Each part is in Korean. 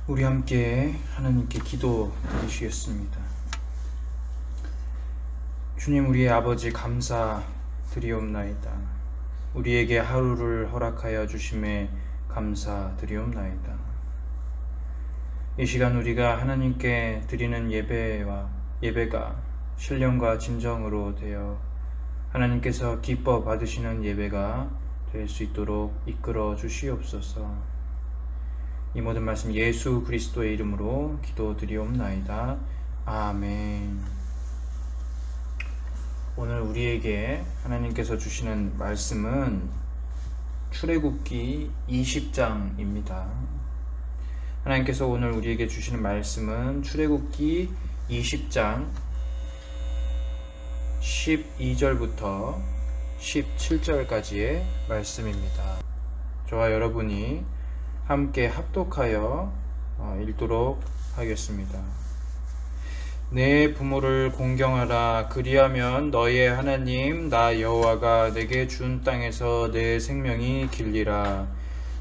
우리 함께 하나님께 기도 드리시겠습니다. 주님, 우리의 아버지 감사드리옵나이다. 우리에게 하루를 허락하여 주심에 감사드리옵나이다. 이 시간 우리가 하나님께 드리는 예배가 신령과 진정으로 되어 하나님께서 기뻐 받으시는 예배가 될 수 있도록 이끌어 주시옵소서. 이 모든 말씀 예수 그리스도의 이름으로 기도드리옵나이다. 아멘. 오늘 우리에게 하나님께서 주시는 말씀은 출애굽기 20장입니다. 하나님께서 오늘 우리에게 주시는 말씀은 출애굽기 20장 12절부터 17절까지의 말씀입니다. 저와 여러분이 함께 합독하여 읽도록 하겠습니다. 내 부모를 공경하라. 그리하면 너의 하나님 나 여호와가 내게 준 땅에서 내 생명이 길리라.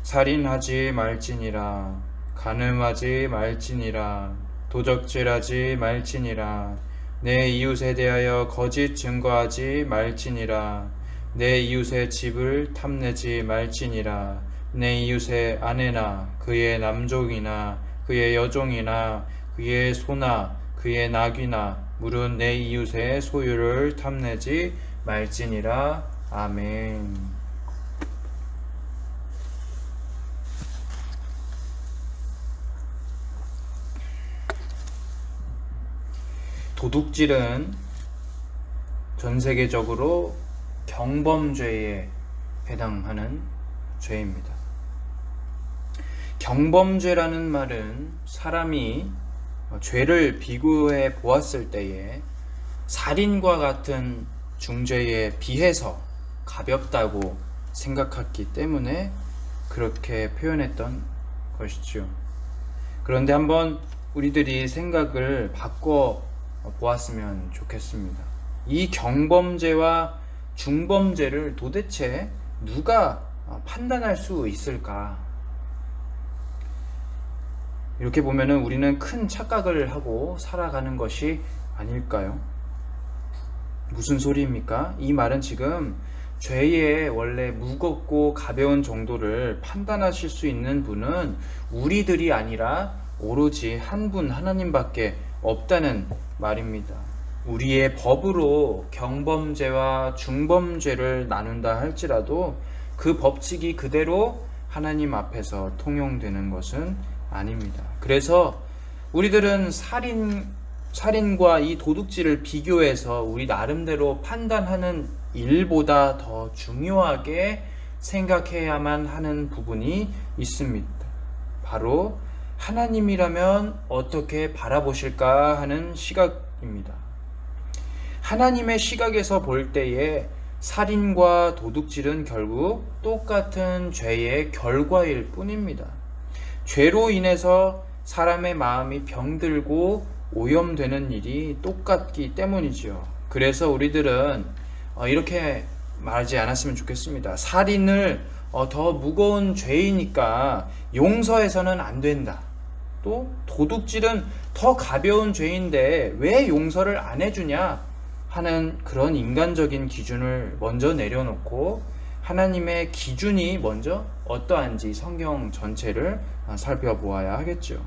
살인하지 말지니라. 간음하지 말지니라. 도적질하지 말지니라. 내 이웃에 대하여 거짓 증거하지 말지니라. 내 이웃의 집을 탐내지 말지니라. 내 이웃의 아내나 그의 남종이나 그의 여종이나 그의 소나 그의 낙이나 물은 내 이웃의 소유를 탐내지 말지니라. 아멘. 도둑질은 전 세계적으로 경범죄에 해당하는 죄입니다. 경범죄라는 말은 사람이 죄를 비교해 보았을 때에 살인과 같은 중죄에 비해서 가볍다고 생각했기 때문에 그렇게 표현했던 것이죠. 그런데 한번 우리들이 생각을 바꿔 보았으면 좋겠습니다. 이 경범죄와 중범죄를 도대체 누가 판단할 수 있을까? 이렇게 보면은 우리는 큰 착각을 하고 살아가는 것이 아닐까요? 무슨 소리입니까? 이 말은 지금 죄의 원래 무겁고 가벼운 정도를 판단하실 수 있는 분은 우리들이 아니라 오로지 한 분 하나님밖에 없다는 말입니다. 우리의 법으로 경범죄와 중범죄를 나눈다 할지라도 그 법칙이 그대로 하나님 앞에서 통용되는 것은 아닙니다. 그래서 우리들은 살인과 이 도둑질을 비교해서 우리 나름대로 판단하는 일보다 더 중요하게 생각해야만 하는 부분이 있습니다. 바로 하나님이라면 어떻게 바라보실까 하는 시각입니다. 하나님의 시각에서 볼 때에 살인과 도둑질은 결국 똑같은 죄의 결과일 뿐입니다. 죄로 인해서 사람의 마음이 병들고 오염되는 일이 똑같기 때문이죠. 그래서 우리들은 이렇게 말하지 않았으면 좋겠습니다. 살인을 더 무거운 죄이니까 용서해서는 안 된다. 또 도둑질은 더 가벼운 죄인데 왜 용서를 안 해주냐 하는 그런 인간적인 기준을 먼저 내려놓고 하나님의 기준이 먼저 어떠한지 성경 전체를 살펴보아야 하겠죠.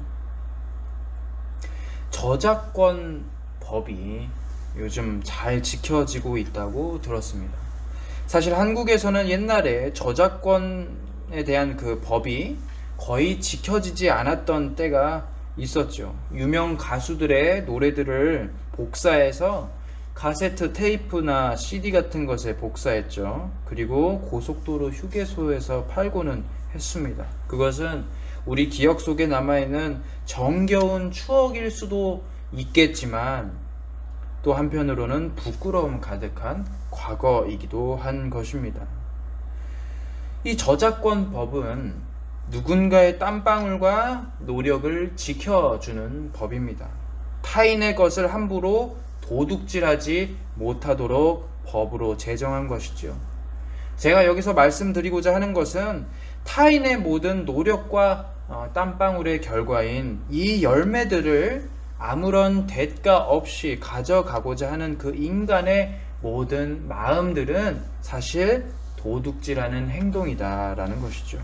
저작권 법이 요즘 잘 지켜지고 있다고 들었습니다. 사실 한국에서는 옛날에 저작권에 대한 그 법이 거의 지켜지지 않았던 때가 있었죠. 유명 가수들의 노래들을 복사해서 카세트 테이프나 CD 같은 것에 복사했죠. 그리고 고속도로 휴게소에서 팔고는 했습니다. 그것은 우리 기억 속에 남아있는 정겨운 추억일 수도 있겠지만 또 한편으로는 부끄러움 가득한 과거이기도 한 것입니다. 이 저작권 법은 누군가의 땀방울과 노력을 지켜주는 법입니다. 타인의 것을 함부로 도둑질하지 못하도록 법으로 제정한 것이죠. 제가 여기서 말씀드리고자 하는 것은 타인의 모든 노력과 땀방울의 결과인 이 열매들을 아무런 대가 없이 가져가고자 하는 그 인간의 모든 마음들은 사실 도둑질하는 행동이다라는 것이죠.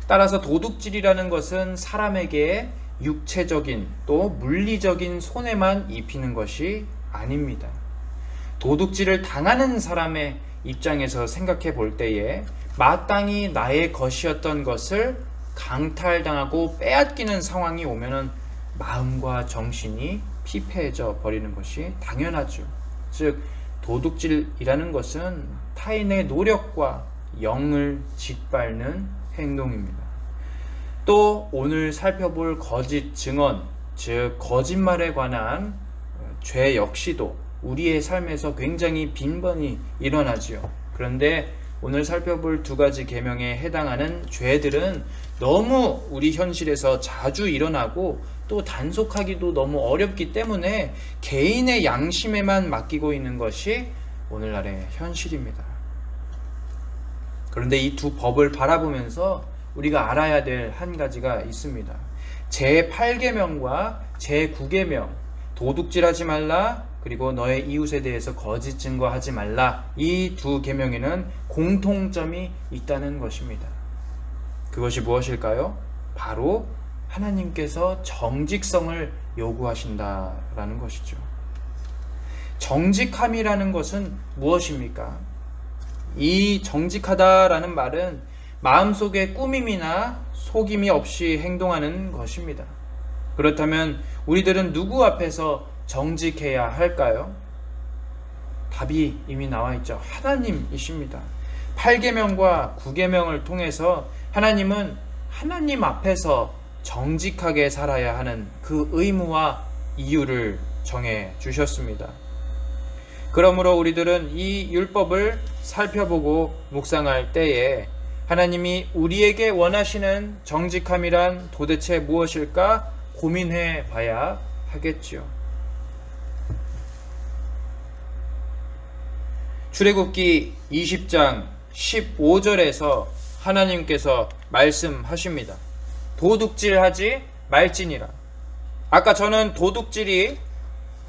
따라서 도둑질이라는 것은 사람에게 육체적인 또 물리적인 손해만 입히는 것이 아닙니다. 도둑질을 당하는 사람의 입장에서 생각해 볼 때에 마땅히 나의 것이었던 것을 강탈당하고 빼앗기는 상황이 오면은 마음과 정신이 피폐해져 버리는 것이 당연하죠. 즉 도둑질이라는 것은 타인의 노력과 영을 짓밟는 행동입니다. 또 오늘 살펴볼 거짓 증언, 즉 거짓말에 관한 죄 역시도 우리의 삶에서 굉장히 빈번히 일어나지요. 그런데 오늘 살펴볼 두 가지 계명에 해당하는 죄들은 너무 우리 현실에서 자주 일어나고 또 단속하기도 너무 어렵기 때문에 개인의 양심에만 맡기고 있는 것이 오늘날의 현실입니다. 그런데 이 두 법을 바라보면서 우리가 알아야 될 한 가지가 있습니다. 제8계명과 제9계명, 도둑질하지 말라, 그리고 너의 이웃에 대해서 거짓 증거하지 말라, 이 두 계명에는 공통점이 있다는 것입니다. 그것이 무엇일까요? 바로 하나님께서 정직성을 요구하신다라는 것이죠. 정직함이라는 것은 무엇입니까? 이 정직하다라는 말은 마음속에 꾸밈이나 속임이 없이 행동하는 것입니다. 그렇다면 우리들은 누구 앞에서 정직해야 할까요? 답이 이미 나와 있죠. 하나님이십니다. 8계명과 9계명을 통해서 하나님은 하나님 앞에서 정직하게 살아야 하는 그 의무와 이유를 정해 주셨습니다. 그러므로 우리들은 이 율법을 살펴보고 묵상할 때에 하나님이 우리에게 원하시는 정직함이란 도대체 무엇일까 고민해 봐야 하겠지요. 출애굽기 20장 15절에서 하나님께서 말씀하십니다. 도둑질하지 말지니라. 아까 저는 도둑질이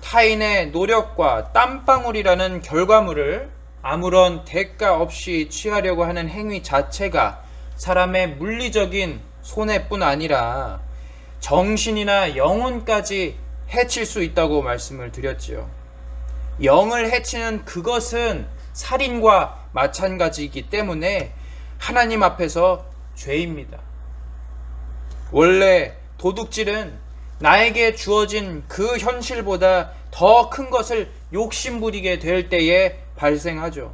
타인의 노력과 땀방울이라는 결과물을 아무런 대가 없이 취하려고 하는 행위 자체가 사람의 물리적인 손해뿐 아니라 정신이나 영혼까지 해칠 수 있다고 말씀을 드렸지요. 영을 해치는 그것은 살인과 마찬가지이기 때문에 하나님 앞에서 죄입니다. 원래 도둑질은 나에게 주어진 그 현실보다 더 큰 것을 욕심부리게 될 때에 발생하죠.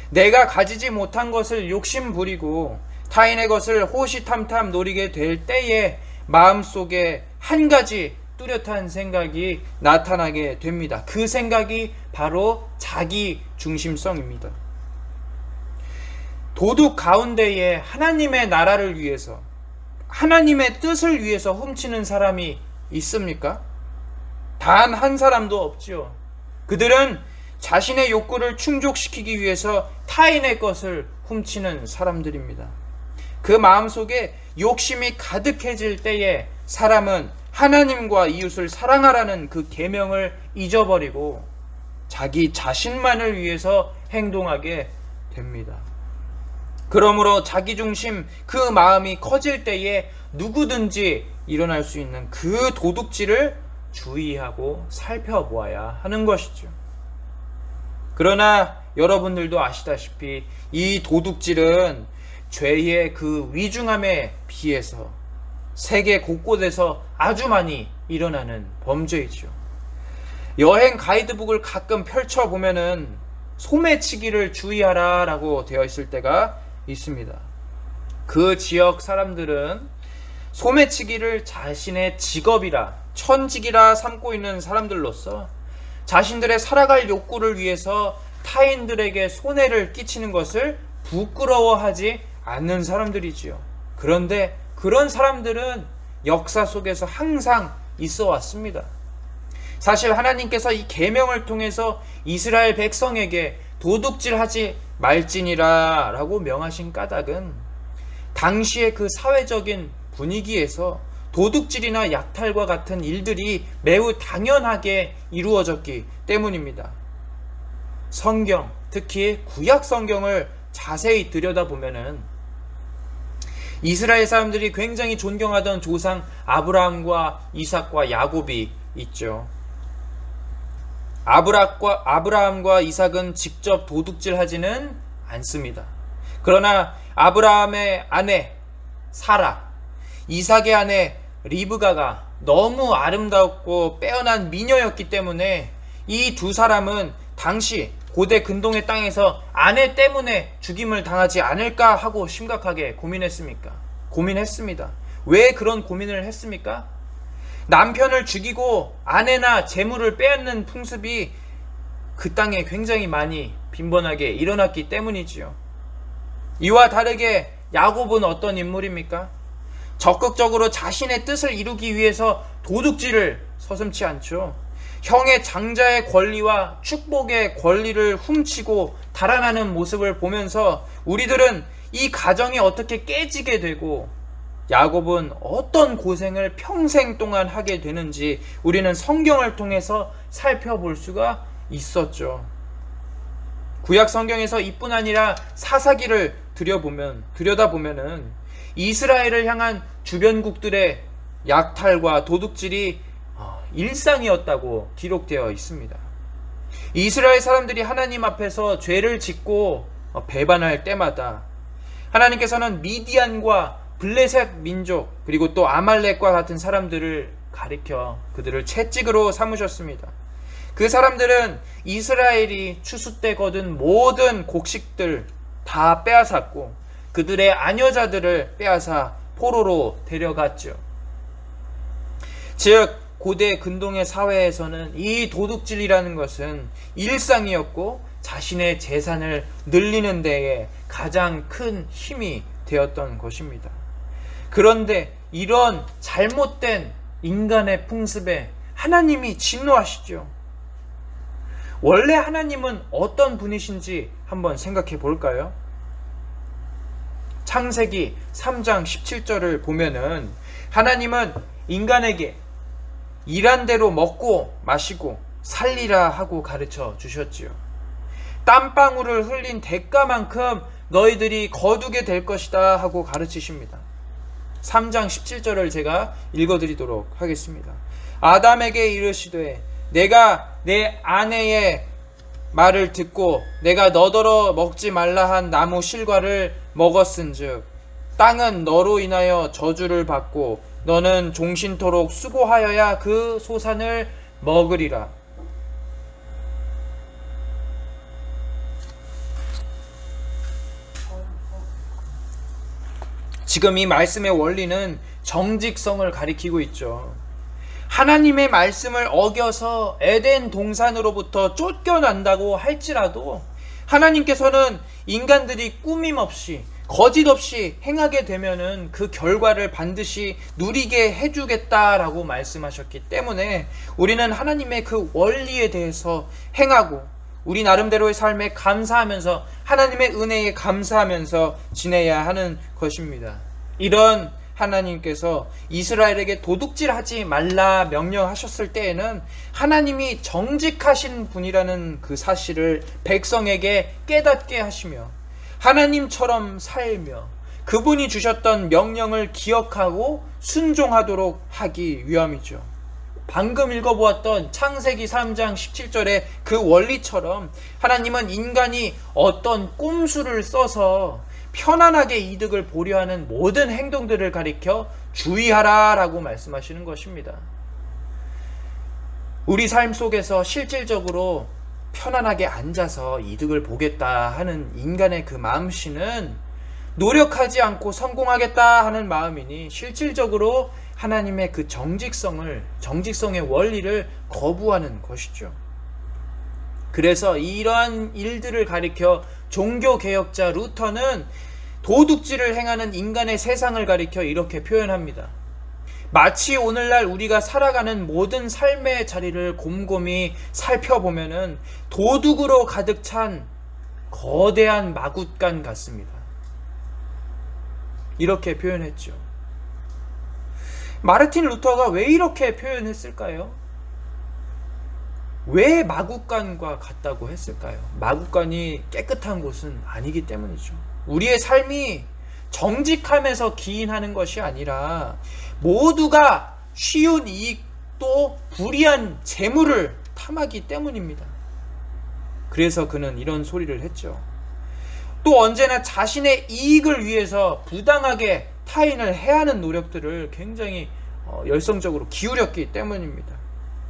내가 가지지 못한 것을 욕심부리고 타인의 것을 호시탐탐 노리게 될 때에 마음속에 한 가지 뚜렷한 생각이 나타나게 됩니다. 그 생각이 바로 자기 중심성입니다. 도둑 가운데에 하나님의 나라를 위해서, 하나님의 뜻을 위해서 훔치는 사람이 있습니까? 단 한 사람도 없지요. 그들은 자신의 욕구를 충족시키기 위해서 타인의 것을 훔치는 사람들입니다. 그 마음속에 욕심이 가득해질 때에 사람은 하나님과 이웃을 사랑하라는 그 계명을 잊어버리고 자기 자신만을 위해서 행동하게 됩니다. 그러므로 자기중심 그 마음이 커질 때에 누구든지 일어날 수 있는 그 도둑질을 주의하고 살펴보아야 하는 것이죠. 그러나 여러분들도 아시다시피 이 도둑질은 죄의 그 위중함에 비해서 세계 곳곳에서 아주 많이 일어나는 범죄이죠. 여행 가이드북을 가끔 펼쳐보면은 소매치기를 주의하라 라고 되어 있을 때가 있습니다. 그 지역 사람들은 소매치기를 자신의 직업이라 천직이라 삼고 있는 사람들로서 자신들의 살아갈 욕구를 위해서 타인들에게 손해를 끼치는 것을 부끄러워하지 않는 사람들이지요. 그런데 그런 사람들은 역사 속에서 항상 있어 왔습니다. 사실 하나님께서 이 계명을 통해서 이스라엘 백성에게 도둑질하지 말지니라 라고 명하신 까닭은 당시의 그 사회적인 분위기에서 도둑질이나 약탈과 같은 일들이 매우 당연하게 이루어졌기 때문입니다. 성경, 특히 구약 성경을 자세히 들여다보면은 이스라엘 사람들이 굉장히 존경하던 조상 아브라함과 이삭과 야곱이 있죠. 아브라함과 이삭은 직접 도둑질하지는 않습니다. 그러나 아브라함의 아내 사라, 이삭의 아내 리브가가 너무 아름답고 빼어난 미녀였기 때문에 이 두 사람은 당시 고대 근동의 땅에서 아내 때문에 죽임을 당하지 않을까 하고 심각하게 고민했습니다. 왜 그런 고민을 했습니까? 남편을 죽이고 아내나 재물을 빼앗는 풍습이 그 땅에 굉장히 많이 빈번하게 일어났기 때문이지요. 이와 다르게 야곱은 어떤 인물입니까? 적극적으로 자신의 뜻을 이루기 위해서 도둑질을 서슴지 않죠. 형의 장자의 권리와 축복의 권리를 훔치고 달아나는 모습을 보면서 우리들은 이 가정이 어떻게 깨지게 되고 야곱은 어떤 고생을 평생 동안 하게 되는지 우리는 성경을 통해서 살펴볼 수가 있었죠. 구약 성경에서 이뿐 아니라 사사기를 들여다보면은 이스라엘을 향한 주변국들의 약탈과 도둑질이 일상이었다고 기록되어 있습니다. 이스라엘 사람들이 하나님 앞에서 죄를 짓고 배반할 때마다 하나님께서는 미디안과 블레셋 민족 그리고 또 아말렉과 같은 사람들을 가리켜 그들을 채찍으로 삼으셨습니다. 그 사람들은 이스라엘이 추수 때 거둔 모든 곡식들 다 빼앗았고 그들의 아녀자들을 빼앗아 포로로 데려갔죠. 즉 고대 근동의 사회에서는 이 도둑질이라는 것은 일상이었고 자신의 재산을 늘리는 데에 가장 큰 힘이 되었던 것입니다. 그런데 이런 잘못된 인간의 풍습에 하나님이 진노하시죠. 원래 하나님은 어떤 분이신지 한번 생각해 볼까요? 창세기 3장 17절을 보면은 하나님은 인간에게 일한 대로 먹고 마시고 살리라 하고 가르쳐 주셨지요. 땀방울을 흘린 대가만큼 너희들이 거두게 될 것이다 하고 가르치십니다. 3장 17절을 제가 읽어드리도록 하겠습니다. 아담에게 이르시되 내가 내 아내의 말을 듣고 내가 너더러 먹지 말라 한 나무 실과를 먹었은즉 땅은 너로 인하여 저주를 받고 너는 종신토록 수고하여야 그 소산을 먹으리라. 지금 이 말씀의 원리는 정직성을 가리키고 있죠. 하나님의 말씀을 어겨서 에덴 동산으로부터 쫓겨난다고 할지라도 하나님께서는 인간들이 꾸밈없이 거짓 없이 행하게 되면은 그 결과를 반드시 누리게 해주겠다라고 말씀하셨기 때문에 우리는 하나님의 그 원리에 대해서 행하고 우리 나름대로의 삶에 감사하면서 하나님의 은혜에 감사하면서 지내야 하는 것입니다. 이런 하나님께서 이스라엘에게 도둑질하지 말라 명령하셨을 때에는 하나님이 정직하신 분이라는 그 사실을 백성에게 깨닫게 하시며 하나님처럼 살며 그분이 주셨던 명령을 기억하고 순종하도록 하기 위함이죠. 방금 읽어보았던 창세기 3장 17절의 그 원리처럼 하나님은 인간이 어떤 꼼수를 써서 편안하게 이득을 보려 하는 모든 행동들을 가리켜 주의하라 라고 말씀하시는 것입니다. 우리 삶 속에서 실질적으로 편안하게 앉아서 이득을 보겠다 하는 인간의 그 마음씨는 노력하지 않고 성공하겠다 하는 마음이니 실질적으로 하나님의 그 정직성의 원리를 거부하는 것이죠. 그래서 이러한 일들을 가리켜 종교개혁자 루터는 도둑질을 행하는 인간의 세상을 가리켜 이렇게 표현합니다. 마치 오늘날 우리가 살아가는 모든 삶의 자리를 곰곰이 살펴보면은 도둑으로 가득 찬 거대한 마굿간 같습니다. 이렇게 표현했죠. 마르틴 루터가 왜 이렇게 표현했을까요? 왜 마국간과 같다고 했을까요? 마국간이 깨끗한 곳은 아니기 때문이죠. 우리의 삶이 정직함에서 기인하는 것이 아니라 모두가 쉬운 이익 또 불이한 재물을 탐하기 때문입니다. 그래서 그는 이런 소리를 했죠. 또 언제나 자신의 이익을 위해서 부당하게 타인을 해하는 노력들을 굉장히 열성적으로 기울였기 때문입니다.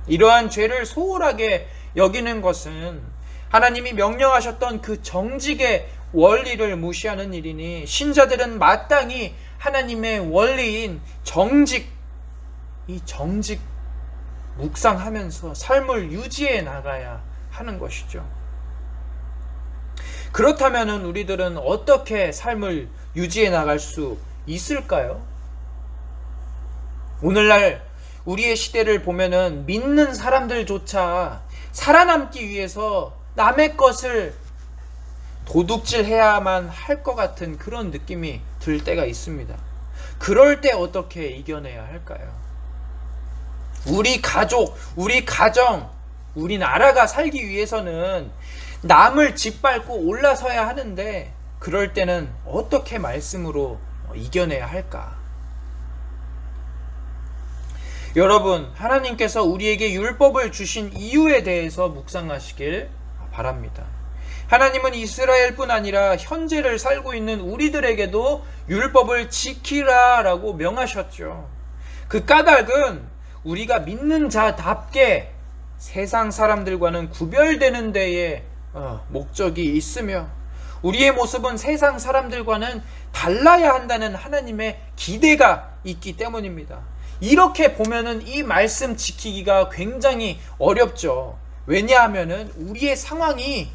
이러한 죄를 소홀하게 여기는 것은 하나님이 명령하셨던 그 정직의 원리를 무시하는 일이니 신자들은 마땅히 하나님의 원리인 정직, 이 정직 묵상하면서 삶을 유지해 나가야 하는 것이죠. 그렇다면 우리들은 어떻게 삶을 유지해 나갈 수 있을까요? 오늘날 우리의 시대를 보면은 믿는 사람들조차 살아남기 위해서 남의 것을 도둑질해야만 할 것 같은 그런 느낌이 들 때가 있습니다. 그럴 때 어떻게 이겨내야 할까요? 우리 가족, 우리 가정, 우리 나라가 살기 위해서는 남을 짓밟고 올라서야 하는데 그럴 때는 어떻게 말씀으로 이겨내야 할까? 여러분, 하나님께서 우리에게 율법을 주신 이유에 대해서 묵상하시길 바랍니다. 하나님은 이스라엘뿐 아니라 현재를 살고 있는 우리들에게도 율법을 지키라라고 명하셨죠. 그 까닭은 우리가 믿는 자답게 세상 사람들과는 구별되는 데에 목적이 있으며 우리의 모습은 세상 사람들과는 달라야 한다는 하나님의 기대가 있기 때문입니다. 이렇게 보면은 이 말씀 지키기가 굉장히 어렵죠. 왜냐하면은 우리의 상황이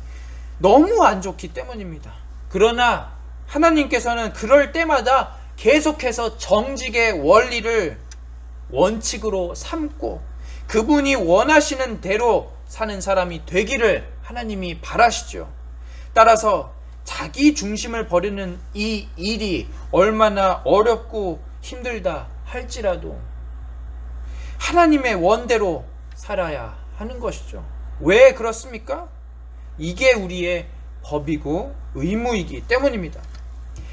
너무 안 좋기 때문입니다. 그러나 하나님께서는 그럴 때마다 계속해서 정직의 원리를 원칙으로 삼고 그분이 원하시는 대로 사는 사람이 되기를 하나님이 바라시죠. 따라서 자기 중심을 버리는 이 일이 얼마나 어렵고 힘들다 할지라도 하나님의 원대로 살아야 하는 것이죠. 왜 그렇습니까? 이게 우리의 법이고 의무이기 때문입니다.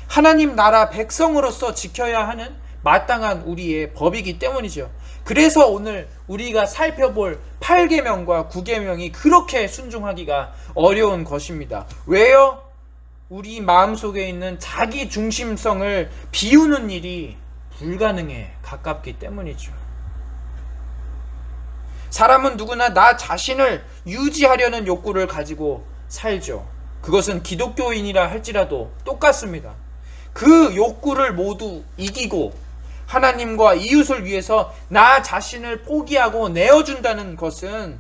하나님 나라 백성으로서 지켜야 하는 마땅한 우리의 법이기 때문이죠. 그래서 오늘 우리가 살펴볼 8계명과 9계명이 그렇게 순종하기가 어려운 것입니다. 왜요? 우리 마음속에 있는 자기 중심성을 비우는 일이 불가능에 가깝기 때문이죠. 사람은 누구나 나 자신을 유지하려는 욕구를 가지고 살죠. 그것은 기독교인이라 할지라도 똑같습니다. 그 욕구를 모두 이기고 하나님과 이웃을 위해서 나 자신을 포기하고 내어준다는 것은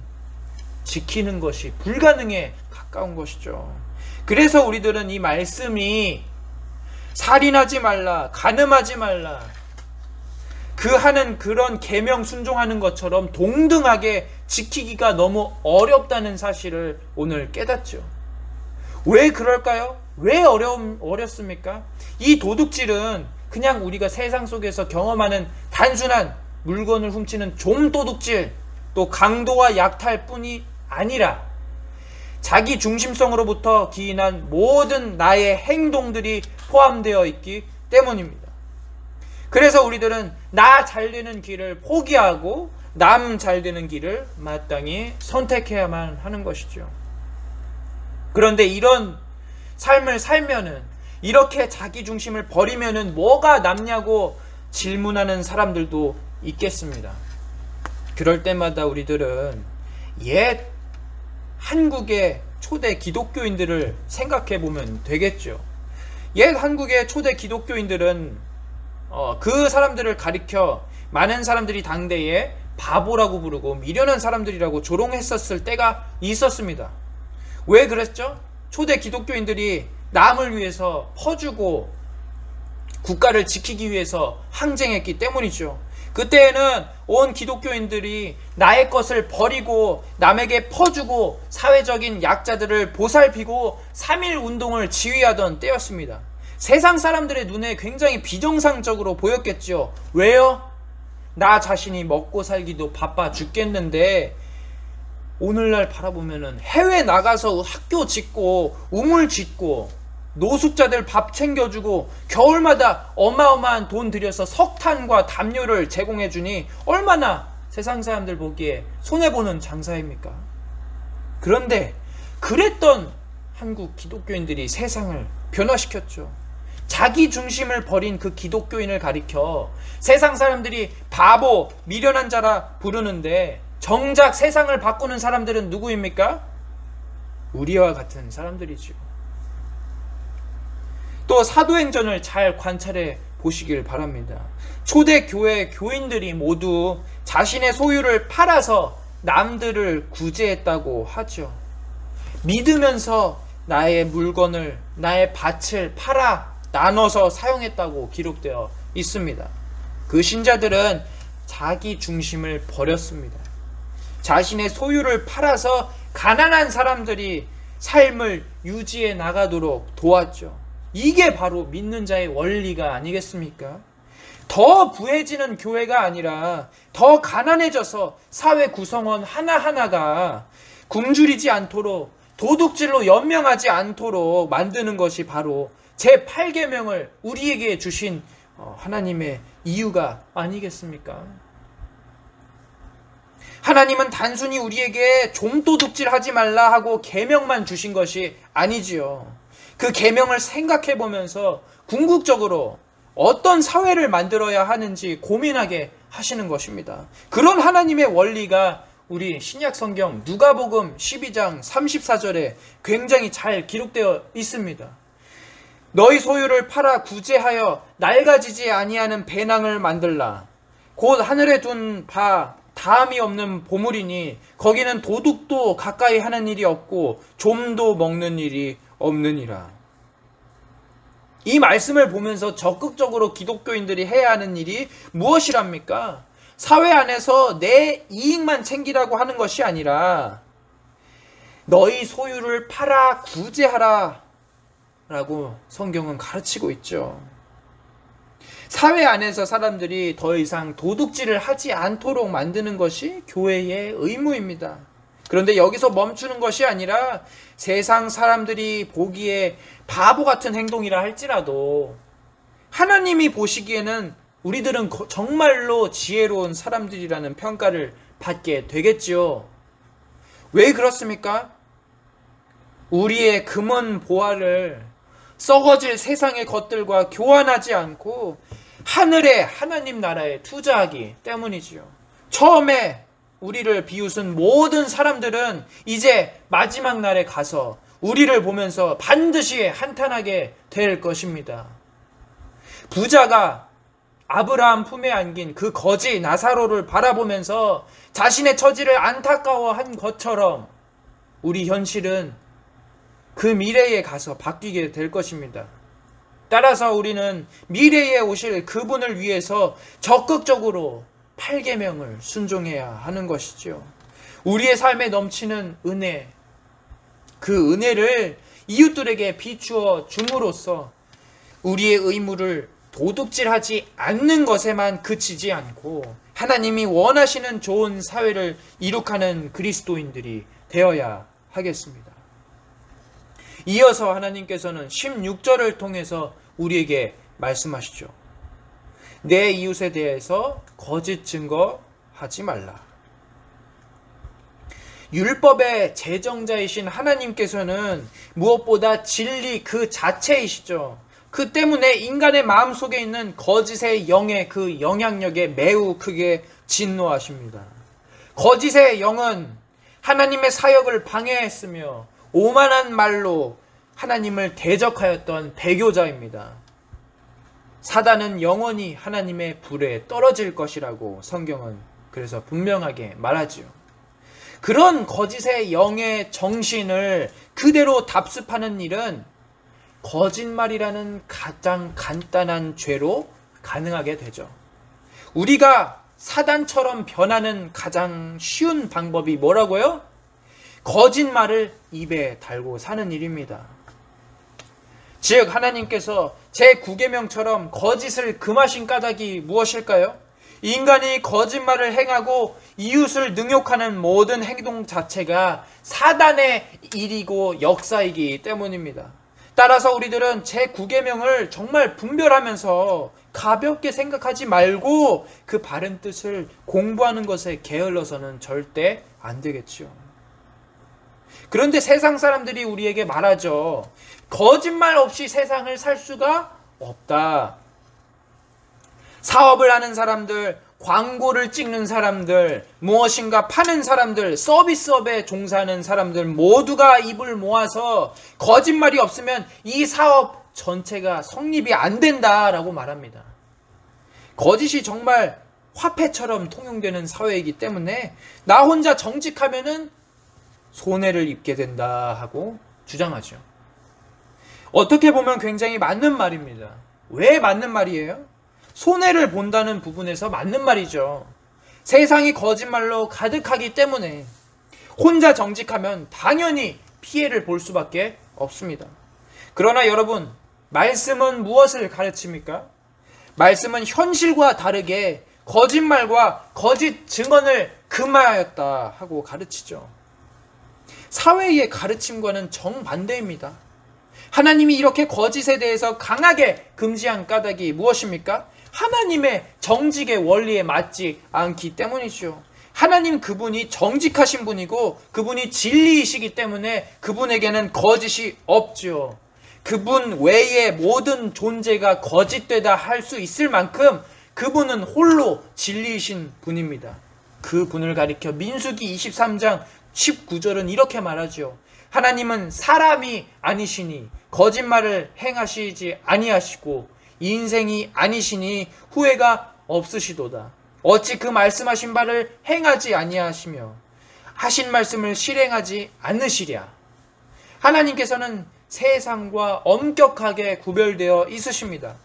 지키는 것이 불가능에 가까운 것이죠. 그래서 우리들은 이 말씀이 살인하지 말라, 간음하지 말라, 그 하는 그런 계명 순종하는 것처럼 동등하게 지키기가 너무 어렵다는 사실을 오늘 깨닫죠. 왜 그럴까요? 왜 어렵습니까? 이 도둑질은 그냥 우리가 세상 속에서 경험하는 단순한 물건을 훔치는 좀도둑질, 또 강도와 약탈뿐이 아니라 자기 중심성으로부터 기인한 모든 나의 행동들이 포함되어 있기 때문입니다. 그래서 우리들은 나 잘되는 길을 포기하고 남 잘되는 길을 마땅히 선택해야만 하는 것이죠. 그런데 이런 삶을 살면은, 이렇게 자기 중심을 버리면은 뭐가 남냐고 질문하는 사람들도 있겠습니다. 그럴 때마다 우리들은 옛 한국의 초대 기독교인들을 생각해 보면 되겠죠. 옛 한국의 초대 기독교인들은 그 사람들을 가리켜 많은 사람들이 당대에 바보라고 부르고 미련한 사람들이라고 조롱했었을 때가 있었습니다. 왜 그랬죠? 초대 기독교인들이 남을 위해서 퍼주고 국가를 지키기 위해서 항쟁했기 때문이죠. 그때에는 온 기독교인들이 나의 것을 버리고 남에게 퍼주고 사회적인 약자들을 보살피고 3.1 운동을 지휘하던 때였습니다. 세상 사람들의 눈에 굉장히 비정상적으로 보였겠죠. 왜요? 나 자신이 먹고 살기도 바빠 죽겠는데 오늘날 바라보면은 해외 나가서 학교 짓고 우물 짓고 노숙자들 밥 챙겨주고 겨울마다 어마어마한 돈 들여서 석탄과 담요를 제공해주니 얼마나 세상 사람들 보기에 손해보는 장사입니까? 그런데 그랬던 한국 기독교인들이 세상을 변화시켰죠. 자기 중심을 버린 그 기독교인을 가리켜 세상 사람들이 바보, 미련한 자라 부르는데 정작 세상을 바꾸는 사람들은 누구입니까? 우리와 같은 사람들이죠. 또 사도행전을 잘 관찰해 보시길 바랍니다. 초대 교회 교인들이 모두 자신의 소유를 팔아서 남들을 구제했다고 하죠. 믿으면서 나의 물건을, 나의 밭을 팔아 나눠서 사용했다고 기록되어 있습니다. 그 신자들은 자기 중심을 버렸습니다. 자신의 소유를 팔아서 가난한 사람들이 삶을 유지해 나가도록 도왔죠. 이게 바로 믿는 자의 원리가 아니겠습니까? 더 부해지는 교회가 아니라 더 가난해져서 사회 구성원 하나하나가 굶주리지 않도록 도둑질로 연명하지 않도록 만드는 것이 바로 제8계명을 우리에게 주신 하나님의 이유가 아니겠습니까? 하나님은 단순히 우리에게 좀도둑질하지 말라 하고 계명만 주신 것이 아니지요. 그 계명을 생각해 보면서 궁극적으로 어떤 사회를 만들어야 하는지 고민하게 하시는 것입니다. 그런 하나님의 원리가 우리 신약 성경 누가복음 12장 34절에 굉장히 잘 기록되어 있습니다. 너희 소유를 팔아 구제하여 낡아지지 아니하는 배낭을 만들라. 곧 하늘에 둔 바 다함이 없는 보물이니 거기는 도둑도 가까이 하는 일이 없고 좀도 먹는 일이 없느니라. 이 말씀을 보면서 적극적으로 기독교인들이 해야 하는 일이 무엇이랍니까? 사회 안에서 내 이익만 챙기라고 하는 것이 아니라 너희 소유를 팔아 구제하라 라고 성경은 가르치고 있죠. 사회 안에서 사람들이 더 이상 도둑질을 하지 않도록 만드는 것이 교회의 의무입니다. 그런데 여기서 멈추는 것이 아니라 세상 사람들이 보기에 바보 같은 행동이라 할지라도 하나님이 보시기에는 우리들은 정말로 지혜로운 사람들이라는 평가를 받게 되겠지요. 왜 그렇습니까? 우리의 금은 보화를 썩어질 세상의 것들과 교환하지 않고 하늘의 하나님 나라에 투자하기 때문이지요. 처음에 우리를 비웃은 모든 사람들은 이제 마지막 날에 가서 우리를 보면서 반드시 한탄하게 될 것입니다. 부자가 아브라함 품에 안긴 그 거지 나사로를 바라보면서 자신의 처지를 안타까워한 것처럼 우리 현실은 그 미래에 가서 바뀌게 될 것입니다. 따라서 우리는 미래에 오실 그분을 위해서 적극적으로 8계명을 순종해야 하는 것이죠. 우리의 삶에 넘치는 은혜, 그 은혜를 이웃들에게 비추어 줌으로써 우리의 의무를 도둑질하지 않는 것에만 그치지 않고 하나님이 원하시는 좋은 사회를 이룩하는 그리스도인들이 되어야 하겠습니다. 이어서 하나님께서는 16절을 통해서 우리에게 말씀하시죠. 내 이웃에 대해서 거짓 증거하지 말라. 율법의 제정자이신 하나님께서는 무엇보다 진리 그 자체이시죠. 그 때문에 인간의 마음속에 있는 거짓의 영의 그 영향력에 매우 크게 진노하십니다. 거짓의 영은 하나님의 사역을 방해했으며 오만한 말로 하나님을 대적하였던 배교자입니다. 사단은 영원히 하나님의 불에 떨어질 것이라고 성경은 그래서 분명하게 말하지요. 그런 거짓의 영의 정신을 그대로 답습하는 일은 거짓말이라는 가장 간단한 죄로 가능하게 되죠. 우리가 사단처럼 변하는 가장 쉬운 방법이 뭐라고요? 거짓말을 입에 달고 사는 일입니다. 즉 하나님께서 제9계명처럼 거짓을 금하신 까닭이 무엇일까요? 인간이 거짓말을 행하고 이웃을 능욕하는 모든 행동 자체가 사단의 일이고 역사이기 때문입니다. 따라서 우리들은 제9계명을 정말 분별하면서 가볍게 생각하지 말고 그 바른 뜻을 공부하는 것에 게을러서는 절대 안 되겠죠. 그런데 세상 사람들이 우리에게 말하죠. 거짓말 없이 세상을 살 수가 없다. 사업을 하는 사람들, 광고를 찍는 사람들, 무엇인가 파는 사람들, 서비스업에 종사하는 사람들 모두가 입을 모아서 거짓말이 없으면 이 사업 전체가 성립이 안 된다라고 말합니다. 거짓이 정말 화폐처럼 통용되는 사회이기 때문에 나 혼자 정직하면은 손해를 입게 된다 하고 주장하죠. 어떻게 보면 굉장히 맞는 말입니다. 왜 맞는 말이에요? 손해를 본다는 부분에서 맞는 말이죠. 세상이 거짓말로 가득하기 때문에 혼자 정직하면 당연히 피해를 볼 수밖에 없습니다. 그러나 여러분, 말씀은 무엇을 가르칩니까? 말씀은 현실과 다르게 거짓말과 거짓 증언을 금하였다 하고 가르치죠. 사회의 가르침과는 정반대입니다. 하나님이 이렇게 거짓에 대해서 강하게 금지한 까닭이 무엇입니까? 하나님의 정직의 원리에 맞지 않기 때문이죠. 하나님 그분이 정직하신 분이고 그분이 진리이시기 때문에 그분에게는 거짓이 없죠. 그분 외에 모든 존재가 거짓되다 할 수 있을 만큼 그분은 홀로 진리이신 분입니다. 그 분을 가리켜 민수기 23장 19절은 이렇게 말하죠. 하나님은 사람이 아니시니 거짓말을 행하시지 아니하시고 인생이 아니시니 후회가 없으시도다. 어찌 그 말씀하신 바를 행하지 아니하시며 하신 말씀을 실행하지 않으시랴. 하나님께서는 세상과 엄격하게 구별되어 있으십니다.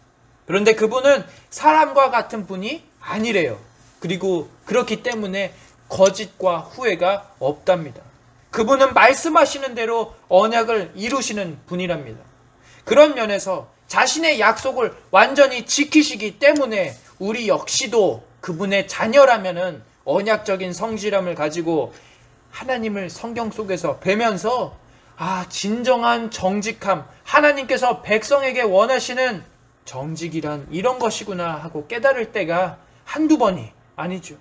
그런데 그분은 사람과 같은 분이 아니래요. 그리고 그렇기 때문에 거짓과 후회가 없답니다. 그분은 말씀하시는 대로 언약을 이루시는 분이랍니다. 그런 면에서 자신의 약속을 완전히 지키시기 때문에 우리 역시도 그분의 자녀라면은 언약적인 성실함을 가지고 하나님을 성경 속에서 뵈면서 진정한 정직함, 하나님께서 백성에게 원하시는 정직이란 이런 것이구나 하고 깨달을 때가 한두 번이 아니죠.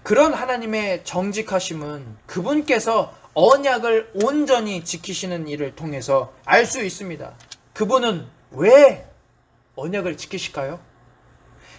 그런 하나님의 정직하심은 그분께서 언약을 온전히 지키시는 일을 통해서 알 수 있습니다. 그분은 왜 언약을 지키실까요?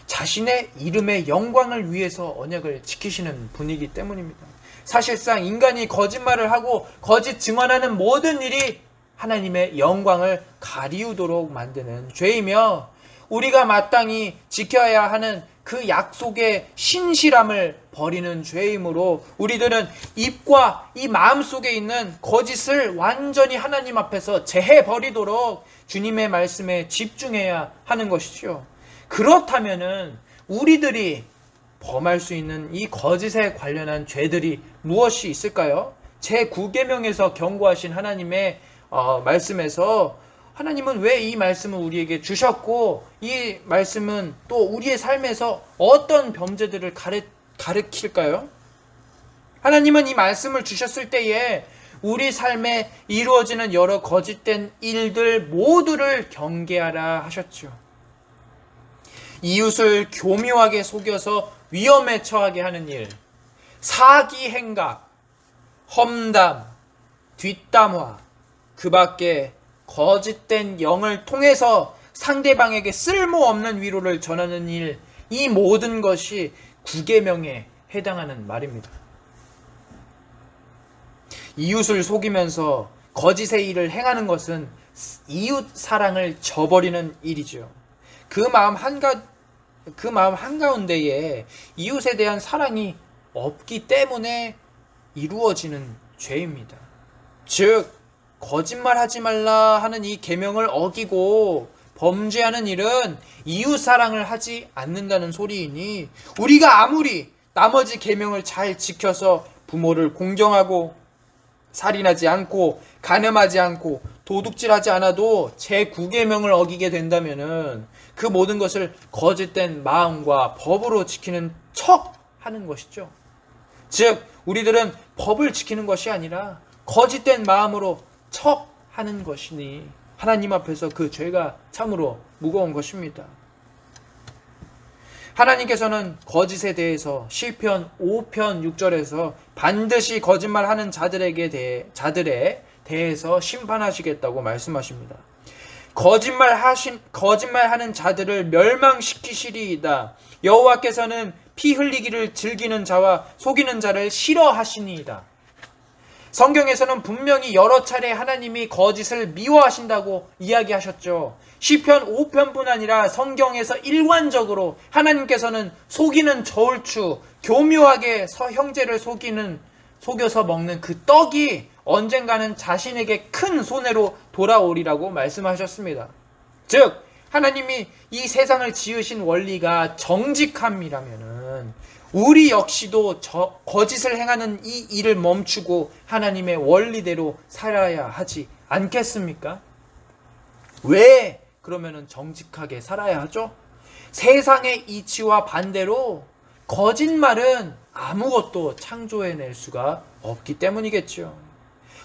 자신의 이름의 영광을 위해서 언약을 지키시는 분이기 때문입니다. 사실상 인간이 거짓말을 하고 거짓 증언하는 모든 일이 하나님의 영광을 가리우도록 만드는 죄이며 우리가 마땅히 지켜야 하는 그 약속의 신실함을 버리는 죄이므로 우리들은 입과 이 마음속에 있는 거짓을 완전히 하나님 앞에서 제해버리도록 주님의 말씀에 집중해야 하는 것이죠. 그렇다면은 우리들이 범할 수 있는 이 거짓에 관련한 죄들이 무엇이 있을까요? 제9계명에서 경고하신 하나님의 말씀에서 하나님은 왜 이 말씀을 우리에게 주셨고 이 말씀은 또 우리의 삶에서 어떤 범죄들을 가르칠까요? 하나님은 이 말씀을 주셨을 때에 우리 삶에 이루어지는 여러 거짓된 일들 모두를 경계하라 하셨죠. 이웃을 교묘하게 속여서 위험에 처하게 하는 일, 사기 행각, 험담, 뒷담화, 그 밖에 거짓된 영을 통해서 상대방에게 쓸모없는 위로를 전하는 일, 이 모든 것이 9계명에 해당하는 말입니다. 이웃을 속이면서 거짓의 일을 행하는 것은 이웃 사랑을 저버리는 일이죠. 그 마음 한가운데에 이웃에 대한 사랑이 없기 때문에 이루어지는 죄입니다. 즉 거짓말하지 말라 하는 이 계명을 어기고 범죄하는 일은 이웃 사랑을 하지 않는다는 소리이니 우리가 아무리 나머지 계명을 잘 지켜서 부모를 공경하고 살인하지 않고 간음하지 않고 도둑질하지 않아도 제9계명을 어기게 된다면은 그 모든 것을 거짓된 마음과 법으로 지키는 척 하는 것이죠. 즉 우리들은 법을 지키는 것이 아니라 거짓된 마음으로 척 하는 것이니 하나님 앞에서 그 죄가 참으로 무거운 것입니다. 하나님께서는 거짓에 대해서 시편 5편 6절에서 반드시 거짓말하는 자들에 대해서 심판하시겠다고 말씀하십니다. 거짓말하는 자들을 멸망시키시리이다. 여호와께서는 피 흘리기를 즐기는 자와 속이는 자를 싫어하시니이다. 성경에서는 분명히 여러 차례 하나님이 거짓을 미워하신다고 이야기하셨죠. 시편 5편뿐 아니라 성경에서 일관적으로 하나님께서는 속이는 저울추, 교묘하게 형제를 속여서 먹는 그 떡이 언젠가는 자신에게 큰 손해로 돌아오리라고 말씀하셨습니다. 즉 하나님이 이 세상을 지으신 원리가 정직함이라면은 우리 역시도 거짓을 행하는 이 일을 멈추고 하나님의 원리대로 살아야 하지 않겠습니까? 왜 그러면은 정직하게 살아야 하죠? 세상의 이치와 반대로 거짓말은 아무것도 창조해낼 수가 없기 때문이겠죠.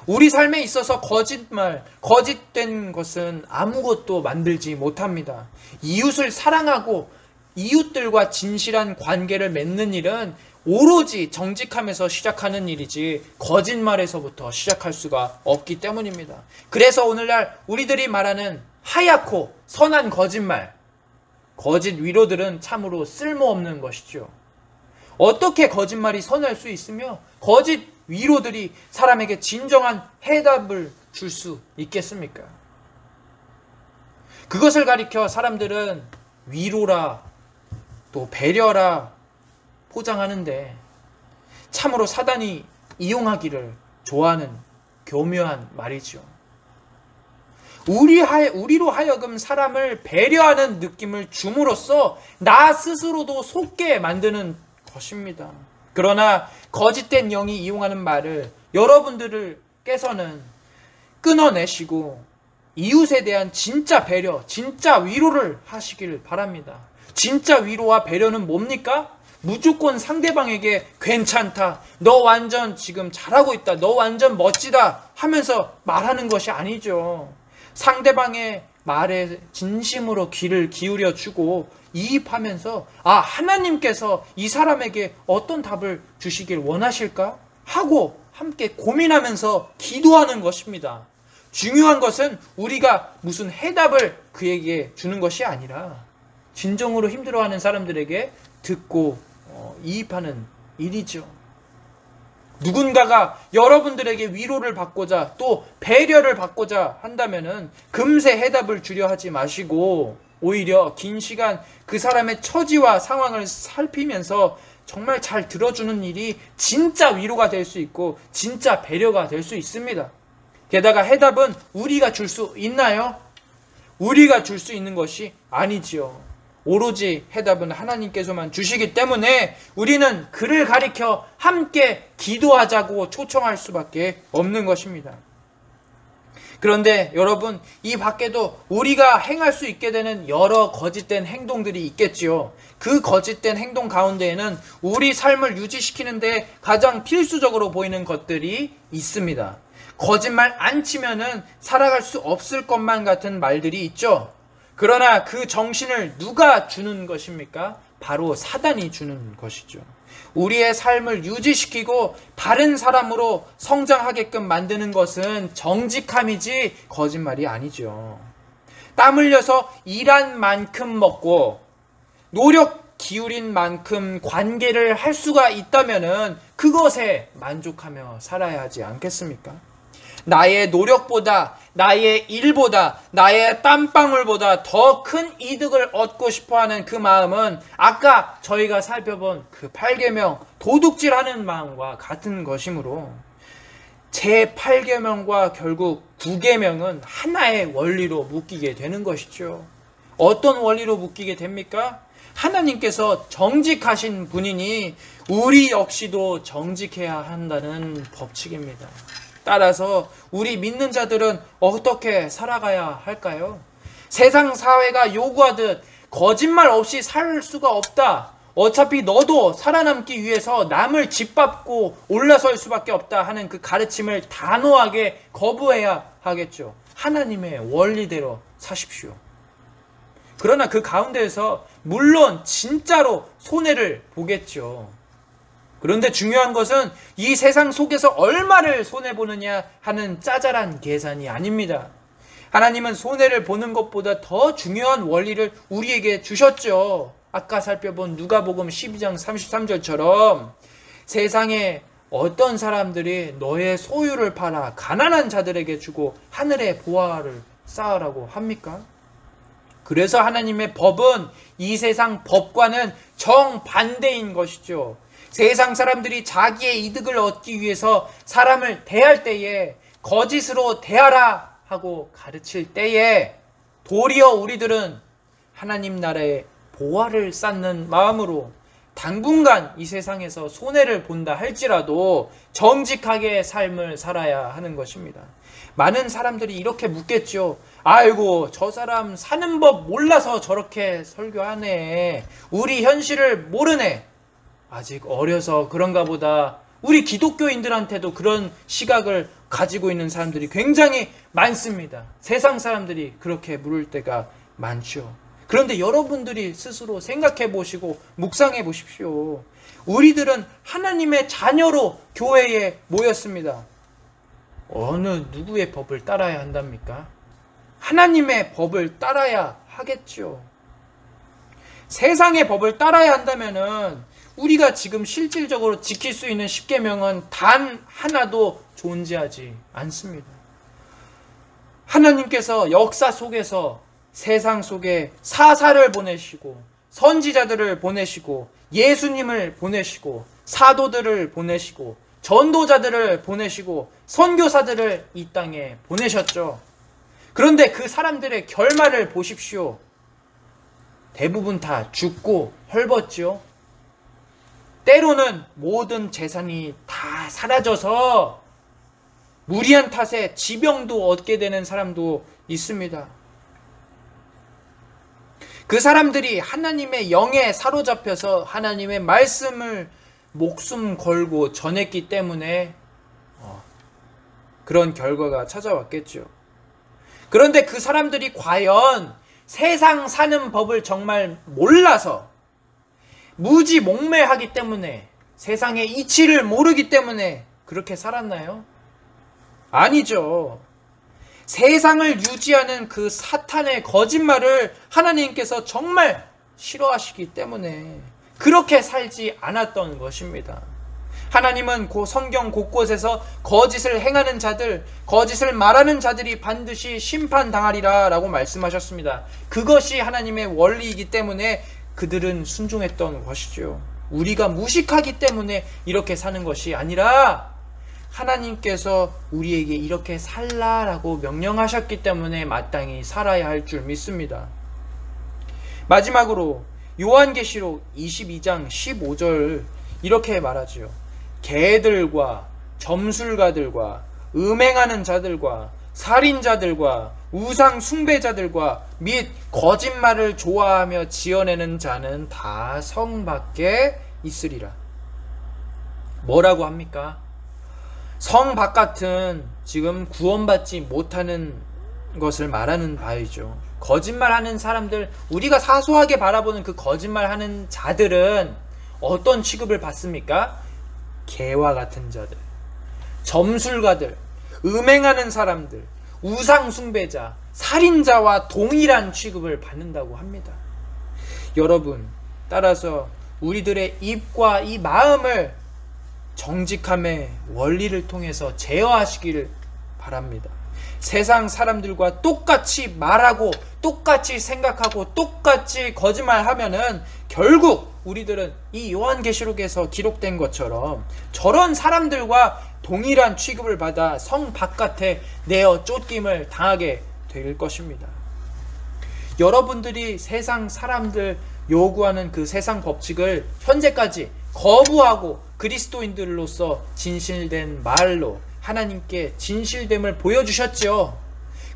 우리 삶에 있어서 거짓된 것은 아무것도 만들지 못합니다. 이웃을 사랑하고 이웃들과 진실한 관계를 맺는 일은 오로지 정직함에서 시작하는 일이지 거짓말에서부터 시작할 수가 없기 때문입니다. 그래서 오늘날 우리들이 말하는 하얗고 선한 거짓 위로들은 참으로 쓸모없는 것이죠. 어떻게 거짓말이 선할 수 있으며 거짓 위로들이 사람에게 진정한 해답을 줄 수 있겠습니까? 그것을 가리켜 사람들은 위로라 또 배려라 포장하는데 참으로 사단이 이용하기를 좋아하는 교묘한 말이죠. 우리로 하여금 사람을 배려하는 느낌을 줌으로써 나 스스로도 속게 만드는 것입니다. 그러나 거짓된 영이 이용하는 말을 여러분들께서는 끊어내시고 이웃에 대한 진짜 배려, 진짜 위로를 하시길 바랍니다. 진짜 위로와 배려는 뭡니까? 무조건 상대방에게 괜찮다, 너 완전 지금 잘하고 있다, 너 완전 멋지다 하면서 말하는 것이 아니죠. 상대방의 말에 진심으로 귀를 기울여 주고 이입하면서 하나님께서 이 사람에게 어떤 답을 주시길 원하실까? 하고 함께 고민하면서 기도하는 것입니다. 중요한 것은 우리가 무슨 해답을 그에게 주는 것이 아니라 진정으로 힘들어하는 사람들에게 듣고 이입하는 일이죠. 누군가가 여러분들에게 위로를 받고자 또 배려를 받고자 한다면은 금세 해답을 주려 하지 마시고 오히려 긴 시간 그 사람의 처지와 상황을 살피면서 정말 잘 들어주는 일이 진짜 위로가 될 수 있고 진짜 배려가 될 수 있습니다. 게다가 해답은 우리가 줄 수 있나요? 우리가 줄 수 있는 것이 아니지요. 오로지 해답은 하나님께서만 주시기 때문에 우리는 그를 가리켜 함께 기도하자고 초청할 수밖에 없는 것입니다. 그런데 여러분, 이 밖에도 우리가 행할 수 있게 되는 여러 거짓된 행동들이 있겠지요. 그 거짓된 행동 가운데에는 우리 삶을 유지시키는 데 가장 필수적으로 보이는 것들이 있습니다. 거짓말 안 치면은 살아갈 수 없을 것만 같은 말들이 있죠. 그러나 그 정신을 누가 주는 것입니까? 바로 사단이 주는 것이죠. 우리의 삶을 유지시키고 바른 사람으로 성장하게끔 만드는 것은 정직함이지 거짓말이 아니죠. 땀 흘려서 일한 만큼 먹고 노력 기울인 만큼 관계를 할 수가 있다면은 그것에 만족하며 살아야 하지 않겠습니까? 나의 노력보다, 나의 일보다, 나의 땀방울보다 더 큰 이득을 얻고 싶어하는 그 마음은 아까 저희가 살펴본 그 8계명 도둑질하는 마음과 같은 것이므로 제 8계명과 결국 9계명은 하나의 원리로 묶이게 되는 것이죠. 어떤 원리로 묶이게 됩니까? 하나님께서 정직하신 분이니 우리 역시도 정직해야 한다는 법칙입니다. 따라서 우리 믿는 자들은 어떻게 살아가야 할까요? 세상 사회가 요구하듯 거짓말 없이 살 수가 없다. 어차피 너도 살아남기 위해서 남을 짓밟고 올라설 수밖에 없다 하는 그 가르침을 단호하게 거부해야 하겠죠. 하나님의 원리대로 사십시오. 그러나 그 가운데에서 물론 진짜로 손해를 보겠죠. 그런데 중요한 것은 이 세상 속에서 얼마를 손해보느냐 하는 짜잘한 계산이 아닙니다. 하나님은 손해를 보는 것보다 더 중요한 원리를 우리에게 주셨죠. 아까 살펴본 누가복음 12장 33절처럼 세상에 어떤 사람들이 너의 소유를 팔아 가난한 자들에게 주고 하늘의 보화를 쌓으라고 합니까? 그래서 하나님의 법은 이 세상 법과는 정반대인 것이죠. 세상 사람들이 자기의 이득을 얻기 위해서 사람을 대할 때에 거짓으로 대하라 하고 가르칠 때에 도리어 우리들은 하나님 나라의 보화를 쌓는 마음으로 당분간 이 세상에서 손해를 본다 할지라도 정직하게 삶을 살아야 하는 것입니다. 많은 사람들이 이렇게 묻겠죠. 아이고 저 사람 사는 법 몰라서 저렇게 설교하네. 우리 현실을 모르네. 아직 어려서 그런가 보다. 우리 기독교인들한테도 그런 시각을 가지고 있는 사람들이 굉장히 많습니다. 세상 사람들이 그렇게 물을 때가 많죠. 그런데 여러분들이 스스로 생각해 보시고 묵상해 보십시오. 우리들은 하나님의 자녀로 교회에 모였습니다. 어느 누구의 법을 따라야 한답니까? 하나님의 법을 따라야 하겠죠. 세상의 법을 따라야 한다면은 우리가 지금 실질적으로 지킬 수 있는 십계명은 단 하나도 존재하지 않습니다. 하나님께서 역사 속에서 세상 속에 사사를 보내시고 선지자들을 보내시고 예수님을 보내시고 사도들을 보내시고 전도자들을 보내시고 선교사들을 이 땅에 보내셨죠. 그런데 그 사람들의 결말을 보십시오. 대부분 다 죽고 헐벗죠. 때로는 모든 재산이 다 사라져서 무리한 탓에 지병도 얻게 되는 사람도 있습니다. 그 사람들이 하나님의 영에 사로잡혀서 하나님의 말씀을 목숨 걸고 전했기 때문에 그런 결과가 찾아왔겠죠. 그런데 그 사람들이 과연 세상 사는 법을 정말 몰라서 무지몽매하기 때문에 세상의 이치를 모르기 때문에 그렇게 살았나요? 아니죠. 세상을 유지하는 그 사탄의 거짓말을 하나님께서 정말 싫어하시기 때문에 그렇게 살지 않았던 것입니다. 하나님은 성경 곳곳에서 거짓을 행하는 자들, 거짓을 말하는 자들이 반드시 심판당하리라 라고 말씀하셨습니다. 그것이 하나님의 원리이기 때문에 그들은 순종했던 것이죠. 우리가 무식하기 때문에 이렇게 사는 것이 아니라 하나님께서 우리에게 이렇게 살라라고 명령하셨기 때문에 마땅히 살아야 할 줄 믿습니다. 마지막으로 요한계시록 22장 15절 이렇게 말하지요. 개들과 점술가들과 음행하는 자들과 살인자들과 우상 숭배자들과 및 거짓말을 좋아하며 지어내는 자는 다 성 밖에 있으리라. 뭐라고 합니까? 성 바깥은 지금 구원받지 못하는 것을 말하는 바이죠. 거짓말하는 사람들, 우리가 사소하게 바라보는 그 거짓말하는 자들은 어떤 취급을 받습니까? 개와 같은 자들, 점술가들, 음행하는 사람들, 우상 숭배자, 살인자와 동일한 취급을 받는다고 합니다. 여러분, 따라서 우리들의 입과 이 마음을 정직함의 원리를 통해서 제어하시기를 바랍니다. 세상 사람들과 똑같이 말하고 똑같이 생각하고 똑같이 거짓말하면은 결국 우리들은 이 요한계시록에서 기록된 것처럼 저런 사람들과 동일한 취급을 받아 성 바깥에 내어 쫓김을 당하게 될 것입니다. 여러분들이 세상 사람들 요구하는 그 세상 법칙을 현재까지 거부하고 그리스도인들로서 진실된 말로 하나님께 진실됨을 보여주셨죠.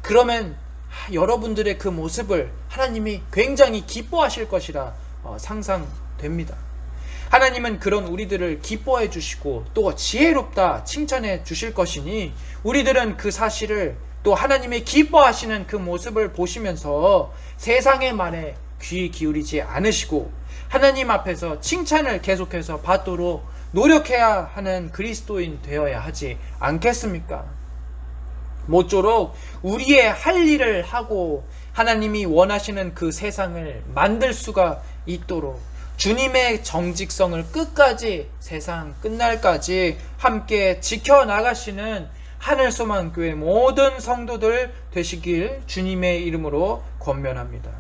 그러면 여러분들의 그 모습을 하나님이 굉장히 기뻐하실 것이라 상상됩니다. 하나님은 그런 우리들을 기뻐해 주시고 또 지혜롭다 칭찬해 주실 것이니 우리들은 그 사실을 또 하나님의 기뻐하시는 그 모습을 보시면서 세상의 말에 귀 기울이지 않으시고 하나님 앞에서 칭찬을 계속해서 받도록 노력해야 하는 그리스도인 되어야 하지 않겠습니까? 모쪼록 우리의 할 일을 하고 하나님이 원하시는 그 세상을 만들 수가 있도록 주님의 정직성을 끝까지 세상 끝날까지 함께 지켜나가시는 하늘소망교회 모든 성도들 되시길 주님의 이름으로 권면합니다.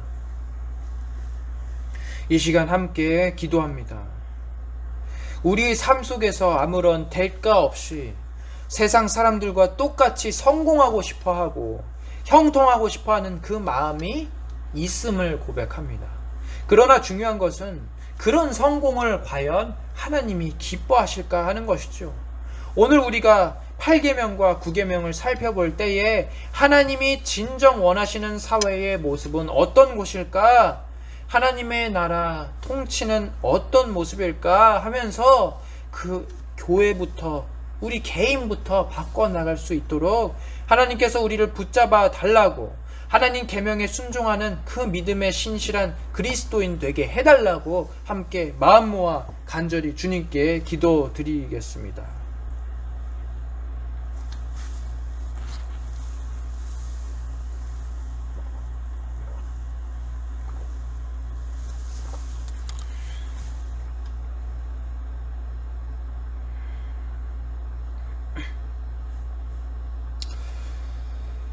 이 시간 함께 기도합니다. 우리 삶 속에서 아무런 대가 없이 세상 사람들과 똑같이 성공하고 싶어하고 형통하고 싶어하는 그 마음이 있음을 고백합니다. 그러나 중요한 것은 그런 성공을 과연 하나님이 기뻐하실까 하는 것이죠. 오늘 우리가 8계명과 9계명을 살펴볼 때에 하나님이 진정 원하시는 사회의 모습은 어떤 곳일까? 하나님의 나라 통치는 어떤 모습일까? 하면서 그 교회부터 우리 개인부터 바꿔나갈 수 있도록 하나님께서 우리를 붙잡아 달라고 하나님 계명에 순종하는 그 믿음의 신실한 그리스도인 되게 해달라고 함께 마음 모아 간절히 주님께 기도드리겠습니다.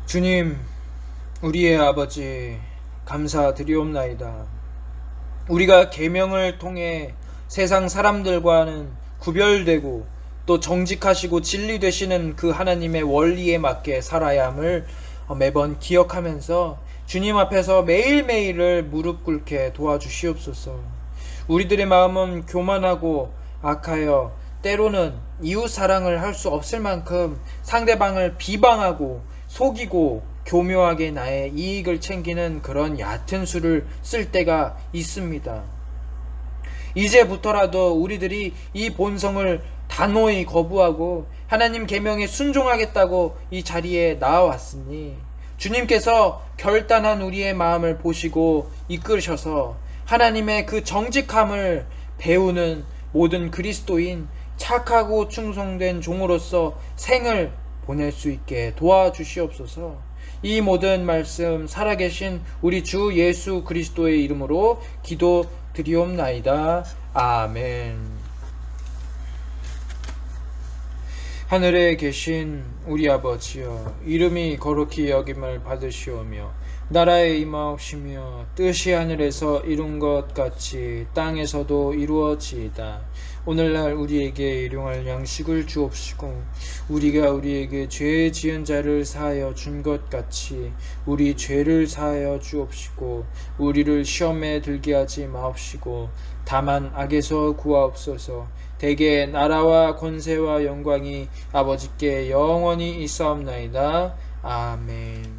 주님, 우리의 아버지 감사드리옵나이다. 우리가 계명을 통해 세상 사람들과는 구별되고 또 정직하시고 진리 되시는 그 하나님의 원리에 맞게 살아야 함을 매번 기억하면서 주님 앞에서 매일매일을 무릎 꿇게 도와주시옵소서. 우리들의 마음은 교만하고 악하여 때로는 이웃 사랑을 할 수 없을 만큼 상대방을 비방하고 속이고 교묘하게 나의 이익을 챙기는 그런 얕은 수를 쓸 때가 있습니다. 이제부터라도 우리들이 이 본성을 단호히 거부하고 하나님 계명에 순종하겠다고 이 자리에 나와왔으니 주님께서 결단한 우리의 마음을 보시고 이끌으셔서 하나님의 그 정직함을 배우는 모든 그리스도인 착하고 충성된 종으로서 생을 보낼 수 있게 도와주시옵소서. 이 모든 말씀 살아계신 우리 주 예수 그리스도의 이름으로 기도드리옵나이다. 아멘. 하늘에 계신 우리 아버지여, 이름이 거룩히 여김을 받으시오며 나라에 임하옵시며 뜻이 하늘에서 이룬 것 같이 땅에서도 이루어지이다. 오늘날 우리에게 일용할 양식을 주옵시고 우리가 우리에게 죄 지은 자를 사하여 준 것 같이 우리 죄를 사하여 주옵시고 우리를 시험에 들게 하지 마옵시고 다만 악에서 구하옵소서. 대개 나라와 권세와 영광이 아버지께 영원히 있사옵나이다. 아멘.